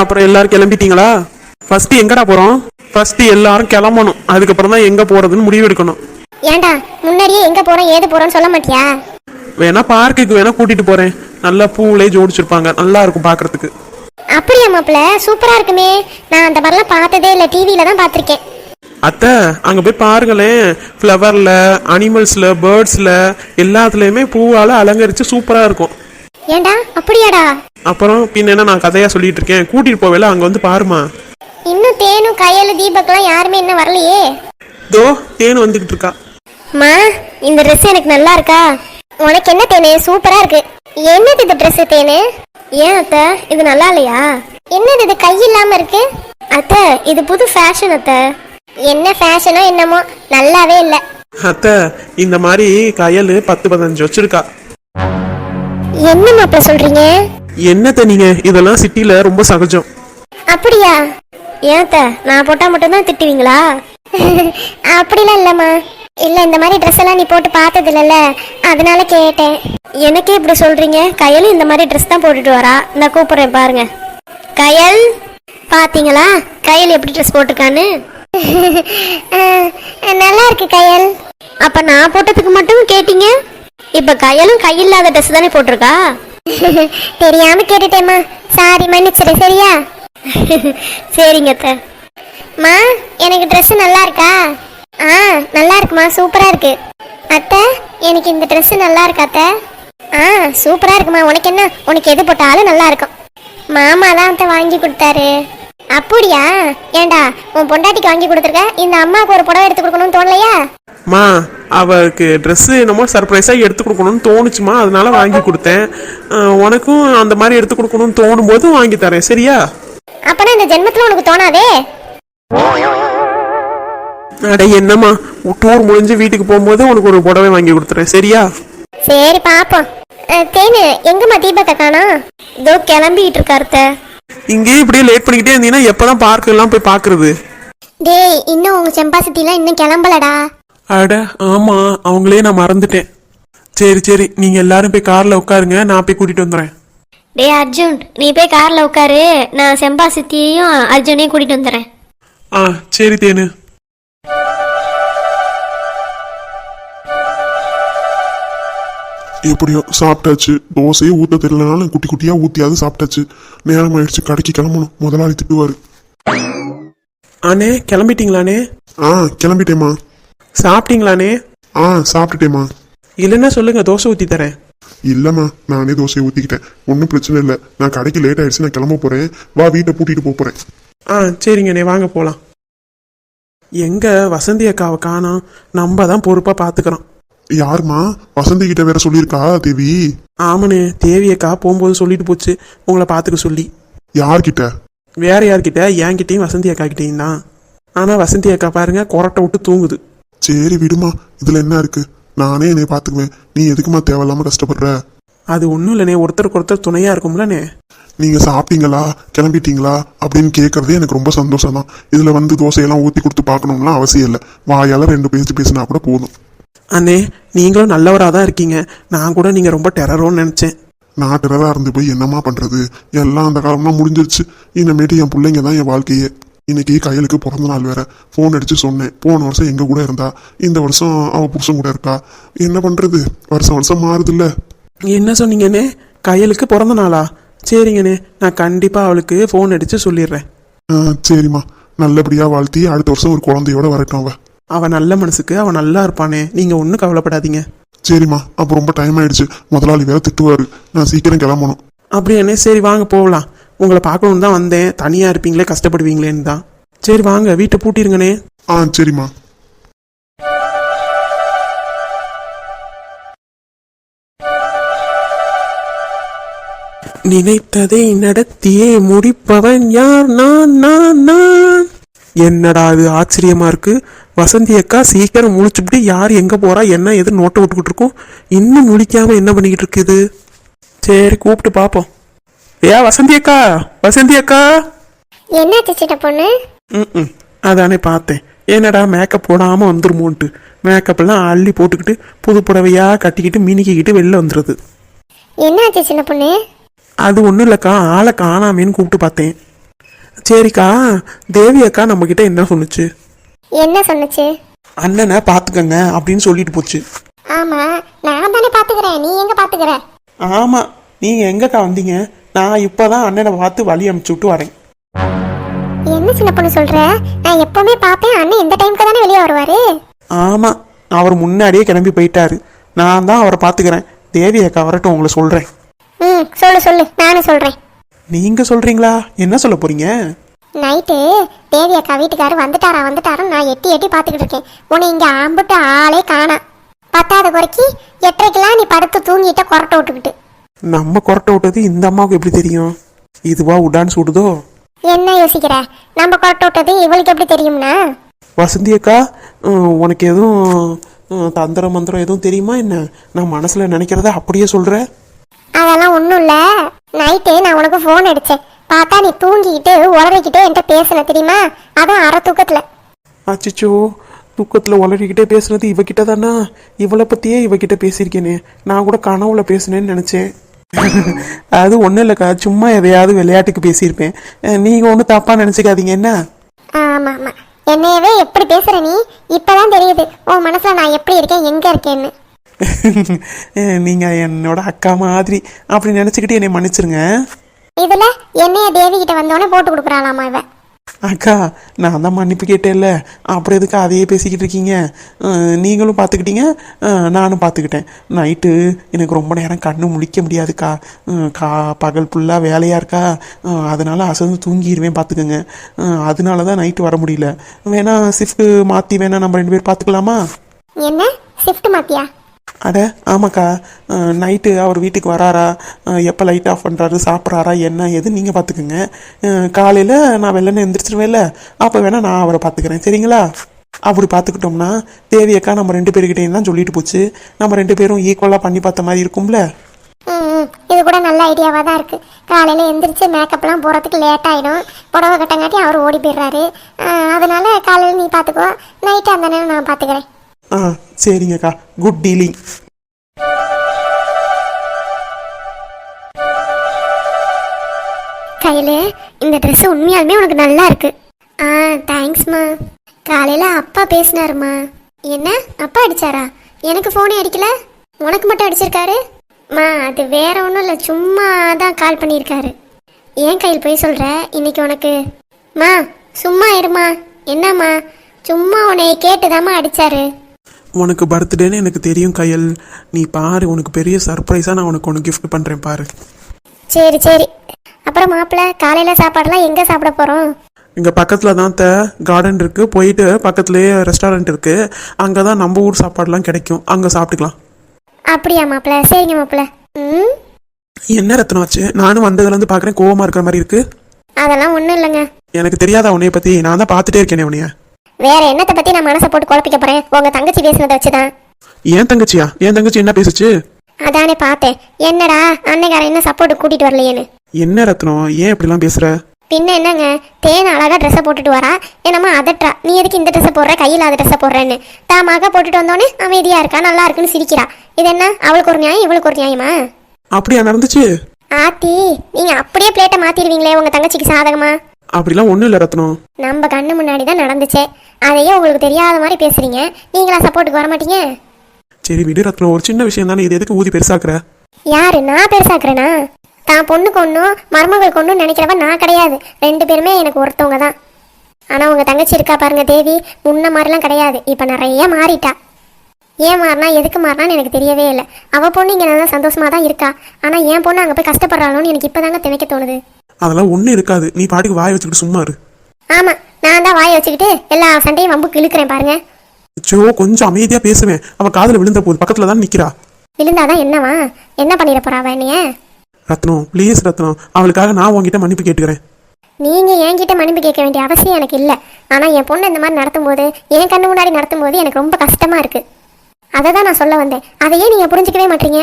அப்புறம் எல்லாரும் கிளம்பிட்டீங்களா? ஃபர்ஸ்ட் எங்கடா போறோம்? ஃபர்ஸ்ட் எல்லாரும் கிளம்பணும், அதுக்கப்புறம் தான் எங்க போறதுன்னு முடிவு எடுக்கணும். ஏன்டா முன்னாடியே எங்க போறோம் ஏது போறோம்னு சொல்ல மாட்டியா? வேணா பார்க்குக்கு வேணா கூட்டிட்டு போறேன். நல்லா பூவிலே ஜோடிச்சிருப்பாங்க, நல்லா இருக்கும் பாக்குறதுக்கு. அப்படியா மாப்பிள்ள, சூப்பரா இருக்குமே. நான் அந்த மாதிரிலாம் பார்த்ததே இல்லை, டிவியில தான் பார்த்துருக்கேன். அத்தை அங்க போய் பாருங்களேன், ஃப்ளவர்ல, அனிமல்ஸ்ல, பேர்ட்ஸ்ல எல்லாத்துலயுமே பூவால அலங்கரிச்சு சூப்பரா இருக்கும். ஏன்டா அப்படியாடா? அப்புறம் பின்ன என்ன, நான் கதையா சொல்லிட்டு இருக்கேன், கூட்டிட்டு போவேல, அங்க வந்து பாருமா. இன்னும் தேனும் கையலு தீபக்லாம் யாருமே இன்னும் வரலையே. தோ தேனு வந்துகிட்டு இருக்கா. மா, இந்த ட்ரெஸ் எனக்கு நல்லா இருக்கா? உனக்கு என்ன தேனு, சூப்பரா இருக்கு. என்னது இது ட்ரெஸ் தேனு? ஏன் அத்தை, இது நல்லா இல்லையா? என்னது இது கை இல்லாம இருக்கு? அத்தை இது புது ஃபேஷன் அத்தை. என்ன ஃபேஷனோ என்னமோ, நல்லாவே இல்லை. அத்தை இந்த மாதிரி கயல் 10-15 வச்சிருக்கா. என்ன மாப்பிள்ள சொல்றீங்க? என்னத்த நீங்க, இதெல்லாம் சிட்டில ரொம்ப சகஜம். அப்படியா? ஏன் அத்தை, நான் போட்டா மட்டும் தான் திட்டுவீங்களா? அப்படிலாம் இல்லம்மா. இல்ல, இந்த மாதிரி ட்ரெஸ் எல்லாம் நீ போட்டு பார்த்தது இல்லைல்ல, அதனால கேட்டேன். எனக்கே இப்படி சொல்றீங்க? கயல் இந்த மாதிரி ட்ரெஸ் தான் போட்டுட்டு வரா. நான் கூப்பிடுறேன் பாருங்க. கயல், பாத்தீங்களா கயல் எப்படி ட்ரெஸ் போட்டிருக்கான்னு? நல்லா இருக்கு கயல். அப்ப நான் போட்டதுக்கு மட்டும் கேட்டீங்க, இப்ப கயலும் கையில்லாத ட்ரெஸ் தானே போட்டிருக்கா? தெரியாம கேட்டுட்டேம்மா, சாரி மன்னிச்சிடு சரியா? சரிங்க அத்தை. மா, எனக்கு ட்ரெஸ் நல்லா இருக்கா? நல்லா இருக்குமா, சூப்பரா இருக்கு. அத்தை எனக்கு இந்த ட்ரெஸ் நல்லா இருக்கா அத்தை? சூப்பரா இருக்குமா. உனக்கு என்ன, உனக்கு எது போட்டாலும் நல்லா இருக்கும். மாமா தான் அத்தை வாங்கி கொடுத்தாரு. அப்படியா? ஏண்டா உன் பொண்டாட்டிக்கு வாங்கி கொடுத்துருக்க, இந்த அம்மாவுக்கு ஒரு புடவை எடுத்து கொடுக்கணும்னு தோணலையா? மா, அவருக்கு ட்ரெஸ் என்னமோ சர்ப்ரைஸா எடுத்து கொடுக்கணும்னு தோணுச்சுமா, அதனால வாங்கி கொடுத்தேன். உனக்கும் அந்த மாதிரி எடுத்து கொடுக்கணும்னு தோணும் போது வாங்கி தரேன் சரியா? அப்பனா இந்த ஜென்மத்துல உனக்கு தோணாதே. அட என்னம்மா, டூர் முடிஞ்சு வீட்டுக்கு போகும்போது உனக்கு ஒரு புடவை வாங்கி கொடுத்துறேன் சரியா? சரி பாப்போம். தேனு எங்கம்மா தீபத்தை காணோம்? இதோ கிளம்பிட்டு இருக்காருத்த. இங்கே இப்படியே லேட் பண்ணிக்கிட்டே இருந்தீங்கன்னா எப்பதான் பார்க் எல்லாம் போய் பாக்குறது? டேய், இன்னும் உங்க செம்பாசத்திலாம் இன்னும் கிளம்பலடா. அட ஆமா, அவங்களே நான் மறந்துட்டேன். சரி சரி, நீங்க எல்லாரும் போய் கார்ல உட்காருங்க, நான் போய் கூட்டிட்டு வந்துடுறேன். டேய் அர்ஜுன், நீ போய் கார்ல உட்காரு, நான் செம்பாசத்தியையும் அர்ஜுனையும் கூட்டிட்டு வந்துடுறேன். சரி தேனு. எப்படியோ சாப்பிட்டாச்சு. தோசையே ஊற்ற தெரியலனாலும் குட்டி குட்டியா ஊத்தியாவது சாப்பிட்டாச்சு. நேரம் ஆயிடுச்சு, கடைக்கு கிளம்பணும். முதலாளி திட்டுவாரு. அண்ணே கிளம்பிட்டீங்களாண்ணே? கிளம்பிட்டேம்மா. சாப்பிட்டீங்களாண்ணே? சாப்பிட்டுட்டேம்மா. இல்லைன்னா சொல்லுங்க, தோசை ஊற்றி தரேன். இல்லம்மா, நானே தோசையை ஊத்திக்கிட்டேன், ஒன்றும் பிரச்சனை இல்லை. நான் கடைக்கு லேட் ஆயிடுச்சு, நான் கிளம்ப போறேன். வா, வீட்டை பூட்டிட்டு போறேன். சரிங்கண்ணே, வாங்க போகலாம். எங்க வசந்தி அக்காவை காணோம், நம்ம தான் பொறுப்பா பாத்துக்கிறோம். யாருமா? வசந்தி கிட்ட வேற சொல்லியிருக்கா தேவி? ஆமாண்ணே, தேவி அக்கா போகும்போது சொல்லிட்டு போச்சு உங்களை பாத்துக்க சொல்லி. யார்கிட்ட? வேற யார்கிட்ட? என்கிட்டயும் வசந்தி அக்கா கிட்டையும் தான். ஆனா வசந்தி அக்கா பாருங்க, கொரட்டை விட்டு தூங்குது. சரி விடுமா, இதுல என்ன இருக்கு, நானே என்னை பாத்துக்குவேன். நீ எதுக்குமா தேவையில்லாம கஷ்டப்படுற? அது ஒன்றும் இல்லைண்ணே, ஒருத்தருக்கு ஒருத்தர் துணையா இருக்கும்லண்ணே. நீங்க சாப்பிட்டீங்களா, கிளம்பிட்டீங்களா அப்படின்னு கேட்கறதே எனக்கு ரொம்ப சந்தோஷம் தான். இதுல வந்து தோசையெல்லாம் ஊத்தி கொடுத்து பார்க்கணும்லாம் அவசியம் இல்லை. வாயால 2 பேச்சு பேசினா கூட போதும். அண்ணே, நீங்களும் நல்லவராக தான் இருக்கீங்க. நான் கூட நீங்க ரொம்ப டெரரோன்னு நினைச்சேன். நான் டெரரா இருந்து போய் என்னமா பண்றது, எல்லாம் அந்த காலம்லாம் முடிஞ்சிருச்சு. இனிமேட்டு என் பிள்ளைங்க தான் என் வாழ்க்கையே. இன்னைக்கு கையலுக்கு பிறந்த நாள் வேற. ஃபோன் அடிச்சு சொன்னேன், போன வருஷம் எங்க கூட இருந்தா, இந்த வருஷம் அவ புருஷன் கூட இருக்கா. என்ன பண்றது, வருஷம் வருஷம் மாறுது இல்ல. என்ன சொன்னீங்கண்ணே? கையலுக்கு பிறந்த நாளா? சரிங்கண்ணே, நான் கண்டிப்பா அவளுக்கு ஃபோன் அடிச்சு சொல்லிடுறேன். சரிம்மா, நல்லபடியா வாழ்த்தி அடுத்த வருஷம் ஒரு குழந்தையோட வரட்டும். அவ நல்ல மனசுக்கு, அவ நல்லா இருப்பானே, நீங்க ஒன்றும் கவலைப்படாதீங்க. சரிம்மா, அப்போ ரொம்ப டைம் ஆயிடுச்சு, முதலாளி வேற திட்டுவாரு. நான் சீக்கிரம் கிளம்பணும். அப்படியாண்ணே, சரி வாங்க போகலாம். உங்களை பார்க்கணுன்னு தான் வந்தேன், தனியா இருப்பீங்களே, கஷ்டப்படுவீங்களேன்னு தான். சரி வாங்க, வீட்டை பூட்டிருங்கண்ணே. சரிம்மா. நினைத்ததை நடத்தியே முடிப்பவன் யார்? நான் நான் நான். என்னடா இது ஆச்சரியமா இருக்கு. வசந்தி அக்கா சீக்கிரம் முழிச்சுட்டு யார் எங்க போறா என்ன எது நோட்டை விட்டுக்கிட்டு இருக்கோம், இன்னும் முழிக்காம என்ன பண்ணிக்கிட்டு இருக்குது? சரி கூப்பிட்டு பாப்போம். வசந்தி அக்கா, வசந்தி அக்கா. என்னாச்சு சின்ன பொண்ணு? அதானே பார்த்தேன், என்னடா மேக்கப் போடாம வந்துருமோன்ட்டு. மேக்கப் எல்லாம் அள்ளி போட்டுக்கிட்டு புது புடவையா கட்டிக்கிட்டு மினிக்கிட்டு வெளில வந்துடுது. என்னாச்சு சின்ன பொண்ணு? அது ஒன்றும் இல்லைக்கா, ஆளை காணாமேன்னு கூப்பிட்டு பார்த்தேன். சரிக்கா, தேவி அக்கா நம்ம கிட்ட என்ன சொன்னுச்சு? என்ன சொன்னுச்சு? அண்ணனை பாத்துக்கங்க அப்படின்னு சொல்லிட்டு போச்சு. ஆமா, நான் தானே பாத்துக்கிறேன், நீ எங்க பாத்துக்கிற? ஆமா, நீங்க எங்கக்கா வந்தீங்க? நான் இப்பதான் அண்ணனை பார்த்து வழி அனுப்பிச்சு விட்டு வரேன். என்ன சின்ன பொண்ணு சொல்ற? நான் எப்பவுமே பாப்பேன், அண்ணன் இந்த டைம்க்கு தானே வெளியே வருவாரு. ஆமா, அவர் முன்னாடியே கிளம்பி போயிட்டாரு. நான் தான் அவரை பாத்துக்கிறேன். தேவி அக்கா வரட்டும், உங்களை சொல்றேன். சொல்லு சொல்லு, நானும் சொல்றேன். நீங்க சொல்றீங்களா? என்ன சொல்ல போறீங்க? நைட்டு தேவி அக்கா வீட்டுக்காரர் வந்துட்டாரா நான் எட்டி எட்டி பாத்துக்கிட்டு இருக்கேன். உன்னை இங்க ஆம்பிட்டு ஆளே காணா. பத்தாவது குறைக்கு 8:30க்கெல்லாம் நீ படுத்து தூங்கிட்ட கொரட்டை விட்டுக்கிட்டு. நம்ம கொரட்டை விட்டது இந்த அம்மாவுக்கு எப்படி தெரியும்? இதுவா உடான்னு சுடுதோ? என்ன யோசிக்கிற? நம்ம கொரட்டை விட்டது இவளுக்கு எப்படி தெரியும்னா? வசந்தி அக்கா, உனக்கு எதுவும் தந்திர மந்திரம் எதுவும் தெரியுமா என்ன? நான் மனசுல நினைக்கிறத அப்படியே சொல்ற. அதெல்லாம் ஒன்றும் இல்லை. நைட்டு நான் உனக்கு ஃபோன் அடித்தேன், பார்த்தா நீ தூங்கிக்கிட்டு உளறிக்கிட்டே என்கிட்ட பேசின தெரியுமா? அதுவும் அரை தூக்கத்தில். அச்சிச்சோ, தூக்கத்தில் உளறிக்கிட்டே பேசுனது இவகிட்ட தானா? இவளை பற்றியே இவகிட்ட பேசியிருக்கேனே. நான் கூட கனவுல பேசுனேன்னு நினச்சேன். அது ஒன்றும் இல்லைக்கா, சும்மா எதையாவது விளையாட்டுக்கு பேசியிருப்பேன். நீங்கள் ஒன்றும் தப்பாக நினச்சிக்காதீங்க என்ன? ஆமாம் ஆமாம், என்னையவே எப்படி பேசுகிற நீ? இப்போதான் தெரியுது உன் மனசில் நான் எப்படி இருக்கேன், எங்கே இருக்கேன்னு. நீங்கள் என்னோட அக்கா மாதிரி அப்படி நினச்சிக்கிட்டு என்னை மன்னிச்சிருங்க. இதில் என்னைய தேவி கிட்ட வந்தோடனே போட்டு கொடுக்குறாளாமா இவ. அக்கா, நான் தான் மன்னிப்பு கேட்டேன்ல, அப்புறம் எதுக்கு அதையே பேசிக்கிட்டு இருக்கீங்க? நீங்களும் பார்த்துக்கிட்டீங்க, நானும் பார்த்துக்கிட்டேன். நைட்டு எனக்கு ரொம்ப நேரம் கண்ணு முழிக்க முடியாதுக்கா. பகல் ஃபுல்லாக வேலையாக இருக்கா, அதனால அசந்து தூங்கிடுவேன் பார்த்துக்கோங்க. அதனால தான் நைட்டு வர முடியல. வேணா ஷிஃப்ட்டு மாற்றி வேணா நம்ம 2 பேர் பார்த்துக்கலாமா? என்ன ஷிஃப்ட் மாத்தியா? அட ஆமாக்கா, நைட்டு அவர் வீட்டுக்கு வராரா, எப்போ லைட் ஆஃப் பண்ணுறாரு, சாப்பிட்றாரா, என்ன எது நீங்கள் பார்த்துக்குங்க. காலையில் நான் வெள்ளனை எந்திரிச்சிருவேன்ல, அப்போ வேணால் நான் அவரை பார்த்துக்கிறேன், சரிங்களா? அப்படி பார்த்துக்கிட்டோம்னா தேவி அக்கா நம்ம 2 பேர்கிட்டையும் தான் சொல்லிட்டு போச்சு. நம்ம 2 பேரும் ஈக்குவலாக பண்ணி பார்த்த மாதிரி இருக்கும்ல. இது கூட நல்ல ஐடியாவாக தான் இருக்குது. காலையில் எந்திரிச்சு மேக்கப்லாம் போகிறதுக்கு லேட் ஆகிடும், புடவை கட்டங்காட்டி அவர் ஓடி போயிடுறாரு. அதனால காலையில் நீ பார்த்துக்கோ, நைட்டு அந்த நேரம் நான் பார்த்துக்கிறேன். சரிங்கக்கா, குட் டீலிங். கையில் இந்த ட்ரெஸ் உண்மையாலுமே உனக்கு நல்லா இருக்கு. தேங்க்ஸ்மா. காலையில் அப்பா பேசினாருமா. என்ன அப்பா அடிச்சாரா? எனக்கு ஃபோனே அடிக்கல, உனக்கு மட்டும் அடிச்சிருக்காரு. அது வேற ஒன்றும் இல்லை, சும்மா தான் கால் பண்ணியிருக்காரு. ஏன் கையில் போய் சொல்கிற? இன்னைக்கு உனக்கு சும்மா இருமா. என்னம்மா, சும்மா உன்னை கேட்டுதாம்மா அடிச்சாரு. உனக்கு பர்த்டேன்னு எனக்கு தெரியும் கையல், நீ பாரு, உனக்கு பெரிய சர்ப்ரைஸாக நான் உனக்கு ஒன்று கிஃப்ட் பண்ணுறேன் பாரு. சரி சரி. அப்புறம் மாப்பிள்ள, காலையில் சாப்பாடெல்லாம் எங்கே சாப்பிட போகிறோம்? இங்கே பக்கத்தில் தான் கார்டன் இருக்குது, போயிட்டு பக்கத்துலேயே ரெஸ்டாரண்ட் இருக்குது, அங்கே தான் நம்ம ஊர் சாப்பாடுலாம் கிடைக்கும், அங்கே சாப்பிட்டுக்கலாம். அப்படியா மாப்பிள்ள? சரிங்க மாப்பிள்ள. என்ன ரத்னம் ஆச்சு? நானும் வந்ததுலேருந்து பார்க்குறேன், கோவமாக இருக்கிற மாதிரி இருக்குது. அதெல்லாம் ஒன்றும் இல்லைங்க. எனக்கு தெரியாதா உன்னைய பற்றி? நான் தான் பார்த்துட்டே இருக்கேனே உன்னைய. வேற என்னத்தை பற்றி நான் மனசை போட்டு குழப்பிக்க போகிறேன்? உங்கள் தங்கச்சி பேசினதை வச்சுதான். ஏன் தங்கச்சியா? என் தங்கச்சி என்ன பேசுச்சு? அதானே பார்த்தேன். என்னடா அன்னைக்காரன் என்ன சப்போர்ட் கூட்டிட்டு வரலையேன்னு. என்ன ரத்னம், ஏன் இப்படிலாம் பேசுற? பின்ன என்னங்க, தேன் அழகா ட்ரெஸ்ஸை போட்டுட்டு வரா, என்னம்மா அதட்டா, நீ எதுக்கு இந்த ட்ரெஸ்ஸை போடுற, கையில் அதை ட்ரெஸ்ஸை போடுறேன்னு. தாமாக போட்டுட்டு வந்தோடனே அமைதியா இருக்கா, நல்லா இருக்குன்னு சிரிக்கிறா. இது என்ன, அவளுக்கு ஒரு நியாயம் இவளுக்கு ஒரு நியாயமா? அப்படியா நடந்துச்சு? ஆத்தி, நீங்க அப்படியே பிளேட்டை மாத்திடுவீங்களே உங்க தங்கச்சிக்கு சாதகமா? அப்படிலாம் ஒன்றும் இல்லை ரத்னம், நம்ம கண்ணு முன்னாடி தான் நடந்துச்சு, அதையே உங்களுக்கு தெரியாத மாதிரி பேசுறீங்க. நீங்களா சப்போர்ட்டுக்கு வர மாட்டீங்க? சரி விடு ரத்னம், ஒரு சின்ன விஷயம் தானே, இது எதுக்கு ஊதி பெருசாக்குற? யாரு நான் பெருசாக்குறேனா? தான் பொண்ணுக்கு ஒன்றும் மருமகளுக்கு ஒன்றும் நினைக்கிறவ நான் கிடையாது. 2 பேருமே எனக்கு ஒருத்தவங்க தான். ஆனால் உங்கள் தங்கச்சி இருக்கா பாருங்க தேவி, முன்ன மாதிரிலாம் கிடையாது, இப்போ நிறைய மாறிட்டா. ஏன் மாறினா, எதுக்கு மாறினான்னு எனக்கு தெரியவே இல்லை. அவள் பொண்ணு இங்கே நல்லா சந்தோஷமாக தான் இருக்கா, ஆனால் என் பொண்ணு அங்கே போய் கஷ்டப்படுறாளோன்னு எனக்கு இப்போ தாங்க திணைக்க தோணுது. அதெல்லாம் ஒன்றும் இருக்காது, நீ பாட்டுக்கு வாய் வச்சுக்கிட்டு சும்மா இரு. ஆமாம், நான் தான் வாயை வச்சுக்கிட்டு எல்லா சண்டையும் வம்புக்கு இழுக்கிறேன் பாருங்க. கொஞ்சம் அமைதியா பேசுவேன், அவ காதுல விழுந்த போது பக்கத்துல தான் நிக்கிறா. விழுந்தாதான் என்னவா? என்ன பண்ணிட போறா அவ என்னைய? ரத்னம் ப்ளீஸ் ரத்னம், அவளுக்காக நான் உங்ககிட்ட மன்னிப்பு கேட்டுக்கிறேன். நீங்க என்கிட்ட மன்னிப்பு கேட்க வேண்டிய அவசியம் எனக்கு இல்லை. ஆனா என் பொண்ணு இந்த மாதிரி நடத்தும் போது, என் கண்ணு முன்னாடி நடத்தும் போது எனக்கு ரொம்ப கஷ்டமா இருக்கு. அதை தான் நான் சொல்ல வந்தேன். அதையே நீங்க புரிஞ்சுக்கவே மாட்டீங்க.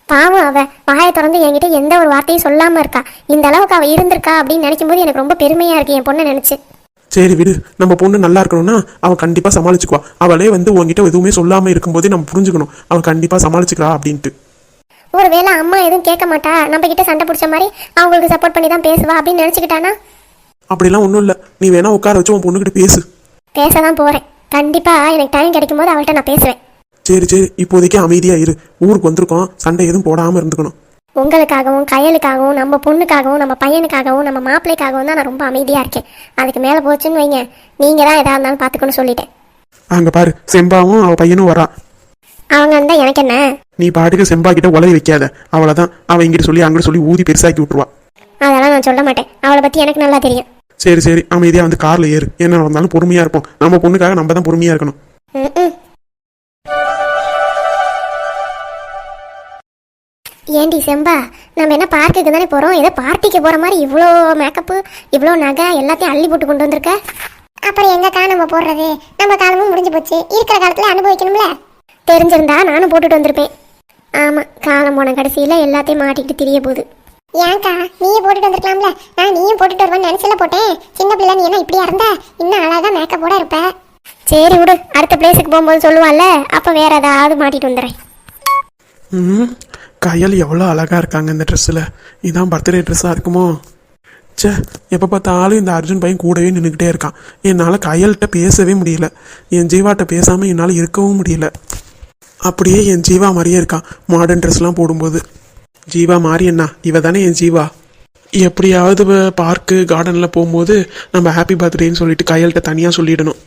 பாவம், அவ வாயை திறந்து என்கிட்ட எந்த ஒரு வார்த்தையும் சொல்லாம இருக்கா. இந்த அளவுக்கு அவ இருந்திருக்கா அப்படின்னு நினைக்கும் போது எனக்கு ரொம்ப பெருமையா இருக்கு என் பொண்ணை நினைச்சு. சரி விடு, நம்ம பொண்ணு நல்லா இருக்கணும்னா அவள் கண்டிப்பா சமாளிச்சுக்குவா. அவளே உங்ககிட்ட எதுவுமே சொல்லாம இருக்கும்போதே நம்ம புரிஞ்சுக்கணும் அவள் கண்டிப்பா சமாளிச்சுக்கிறா அப்படின்ட்டு. ஒருவேளை அம்மா எதுவும் கேட்க மாட்டா, நம்ம கிட்ட சண்டை பிடிச்ச மாதிரி அவங்களுக்கு சப்போர்ட் பண்ணி தான் பேசுவா அப்படின்னு நினைச்சுக்கிட்டானா? அப்படிலாம் ஒன்றும் இல்லை, நீ வேணா உட்கார வச்சு உன் பொண்ணுக்கிட்ட பேசு. பேச தான் போகிறேன். கண்டிப்பாக எனக்கு டைம் கிடைக்கும் போது அவள்கிட்ட நான் பேசுவேன். சரி சரி, இப்போதைக்கு அமைதியாக இரு. ஊருக்கு வந்திருக்கோம், சண்டை எதுவும் போடாமல் இருந்துக்கணும். உங்களுக்காகவும் கையலுக்காகவும் நம்ம பொண்ணுக்காகவும் நம்ம பையனுக்காகவும் நம்ம மாப்பிள்ளைக்காகவும் தான் நான் ரொம்ப அமைதியாக இருக்கேன். அதுக்கு மேலே போச்சுன்னு வைங்க, நீங்கள் தான் எதாக இருந்தாலும் பார்த்துக்கணும்னு சொல்லிட்டேன். அங்கே பாரு, செம்பாவும் அவள் பையனும் வரா. அவங்க இருந்தால் எனக்கு என்ன? நீ பாட்டுக்கு செம்பா கிட்ட உலகி வைக்காத, அவ்வளோதான். அவள் இங்கிட்டு சொல்லி அங்கிட்டு சொல்லி ஊதி பெருசாக்கி விட்டுருவா. அதெல்லாம் நான் சொல்ல மாட்டேன், அவளை பற்றி எனக்கு நல்லா தெரியும். சரி சரி, அமைதியாக வந்து காரில் ஏறு. என்ன நடந்தாலும் பொறுமையாக இருப்போம். நம்ம பொண்ணுக்காக நம்ம தான் பொறுமையாக இருக்கணும். ம். ஏண்டி செம்பா, நம்ம என்ன பார்க்குக்கு தானே போகிறோம்? ஏதோ பார்ட்டிக்கு போகிற மாதிரி இவ்வளோ மேக்கப்பு, இவ்வளோ நகை எல்லாத்தையும் அள்ளி போட்டு கொண்டு வந்திருக்க. அப்புறம் எங்கக்கா நம்ம போடுறது? நம்ம காலமும் முடிஞ்சு போச்சு, இருக்கிற காலத்தில் அனுபவிக்கணும்ல. தெரிஞ்சிருந்தா நானும் போட்டுட்டு வந்திருப்பேன். ஆமாம், காலம் போன கடைசியில் எல்லாத்தையும் மாட்டிக்கிட்டு திரிய போகுது. ஏன்க்கா நீயே போட்டுட்டு வந்திருக்கலாம்ல? நான் நீயும் போட்டுட்டு வருவேன்னு நினச்சில போட்டேன். சின்ன பிள்ளை நீ என்ன இப்படியா இருந்தா? இன்னும் அழகாக மேக்கப்போட இருப்ப. சரி விடு, அடுத்த பிளேஸுக்கு போகும்போது சொல்லுவாள்ல, அப்போ வேற ஏதாவது மாட்டிட்டு வந்துடுறேன். கையல் எவ்வளோ அழகாக இருக்காங்க இந்த ட்ரெஸ்ஸில். இதான் பர்த்டே ட்ரெஸ்ஸாக இருக்குமோ? சே, எப்போ பார்த்தாலும் இந்த அர்ஜுன் பையன் கூடவே நின்றுக்கிட்டே இருக்கான். என்னால் கையல்கிட்ட பேசவே முடியல. என் ஜீவாட்ட பேசாமல் என்னால் இருக்கவும் முடியல. அப்படியே என் ஜீவா மாதிரியே இருக்கான் மாடர்ன் ட்ரெஸ்லாம் போடும்போது. ஜீவா மாறி என்ன, இவ தானே என் ஜீவா. எப்படியாவது பார்க்கு கார்டனில் போகும்போது நம்ம ஹாப்பி பர்த்டேன்னு சொல்லிட்டு கையல்கிட்ட தனியாக சொல்லிடணும்.